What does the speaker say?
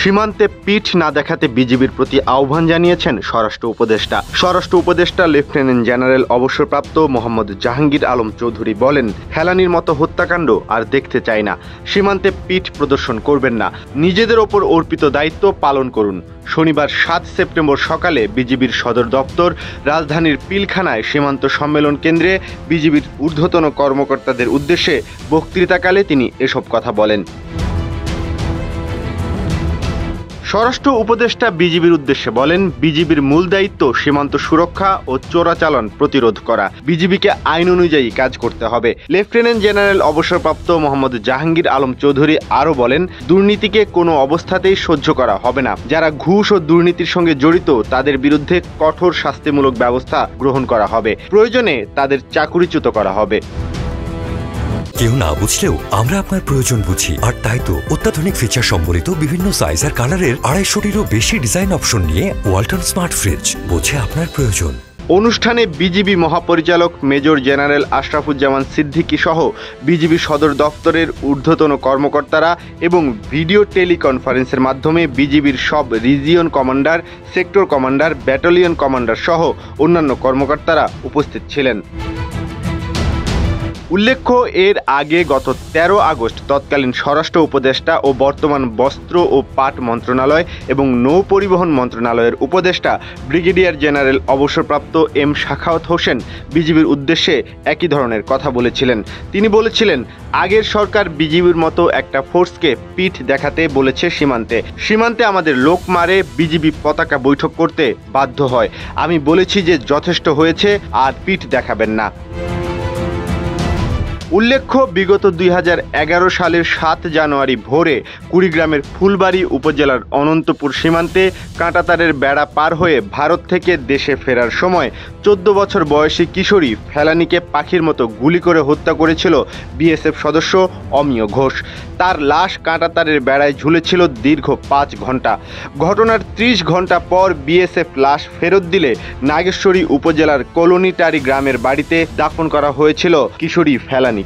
সীমান্তে পিঠ না দেখাতে বিজিবির প্রতি আহ্বান জানিয়েছেন স্বরাষ্ট্র উপদেষ্টা লেফটেন্যান্ট জেনারেল অবসরপ্রাপ্ত মোহাম্মদ জাহাঙ্গীর আলম চৌধুরী বলেন, ফেলানির মতো হত্যাকাণ্ড আর দেখতে চাই না। সীমান্তে পিঠ প্রদর্শন করবেন না, নিজেদের ওপর অর্পিত দায়িত্ব পালন করুন। শনিবার 7 সেপ্টেম্বর সকালে বিজিবির সদর দপ্তর রাজধানীর পিলখানায় সীমান্ত সম্মেলন কেন্দ্রে বিজিবির ঊর্ধ্বতন কর্মকর্তাদের উদ্দেশ্যে বক্তৃতাকালে তিনি এসব কথা বলেন। স্বরাষ্ট্র উপদেষ্টা বিজিবির উদ্দেশ্যে বলেন, বিজিবির মূল দায়িত্ব সীমান্ত সুরক্ষা ও চোরাচালান প্রতিরোধ করা। বিজিবিকে আইন অনুযায়ী কাজ করতে হবে। লেফটেন্যান্ট জেনারেল অবসরপ্রাপ্ত মোহাম্মদ জাহাঙ্গীর আলম চৌধুরী আরও বলেন, দুর্নীতিকে কোনো অবস্থাতেই সহ্য করা হবে না। যারা ঘুষ ও দুর্নীতির সঙ্গে জড়িত তাদের বিরুদ্ধে কঠোর শাস্তিমূলক ব্যবস্থা গ্রহণ করা হবে। প্রয়োজনে তাদের চাকুরিচ্যুত করা হবে। কেউ না বুঝলেও আমরা আপনার প্রয়োজন বুঝি, আর তাই তো অত্যাধুনিক ফিচার সম্বলিত বিভিন্ন সাইজ আর কালারের 250-টিরও বেশি ডিজাইন অপশন নিয়ে ওয়ালটন স্মার্ট ফ্রিজ বোঝে আপনার প্রয়োজন। অনুষ্ঠানে বিজিবি মহাপরিচালক মেজর জেনারেল আশরাফুজ্জামান সিদ্দিকী সহ বিজিবি সদর দফতরের ঊর্ধ্বতন কর্মকর্তারা এবং ভিডিও টেলিকনফারেন্সের মাধ্যমে বিজিবির সব region commander, sector commander, battalion commander সহ অন্যান্য কর্মকর্তারা উপস্থিত ছিলেন। উল্লেখ্য, এর আগে গত 13 আগস্ট তৎকালীন স্বরাষ্ট্র উপদেষ্টা ও বর্তমান বস্ত্র ও পাট মন্ত্রণালয় এবং নৌ পরিবহন মন্ত্রণালয়ের উপদেষ্টা ব্রিগেডিয়ার জেনারেল অবসরপ্রাপ্ত এম শাখাওয়াত হোসেন বিজিবির উদ্দেশ্যে একই ধরনের কথা বলেছিলেন। তিনি বলেছিলেন, আগের সরকার বিজিবির মতো একটা ফোর্সকে পিঠ দেখাতে বলেছে সীমান্তে আমাদের লোক মারে, বিজিবি পতাকা বৈঠক করতে বাধ্য হয়। আমি বলেছি যে যথেষ্ট হয়েছে, আর পিঠ দেখাবেন না। উল্লেখ্য, বিগত 2011 সালের 7 জানুয়ারি ভোরে কুড়িগ্রামের ফুলবাড়ী উপজেলার অনন্তপুর সীমান্তে কাঁটাতারের বেড়া পার হয়ে ভারত থেকে দেশে ফেরার সময় 14 বছর বয়সী কিশোরী ফেলানিকে পাখির মতো গুলি করে হত্যা করেছিল বিএসএফ সদস্য অমিয় ঘোষ। তার লাশ কাঁটাতারের বেড়ায় ঝুলেছিল দীর্ঘ 5 ঘন্টা। ঘটনার 30 ঘন্টা পর বিএসএফ লাশ ফেরত দিলে নাগেশ্বরী উপজেলার কলোনিটারি গ্রামের বাড়িতে দাফন করা হয়েছিল কিশোরী ফেলানিকে।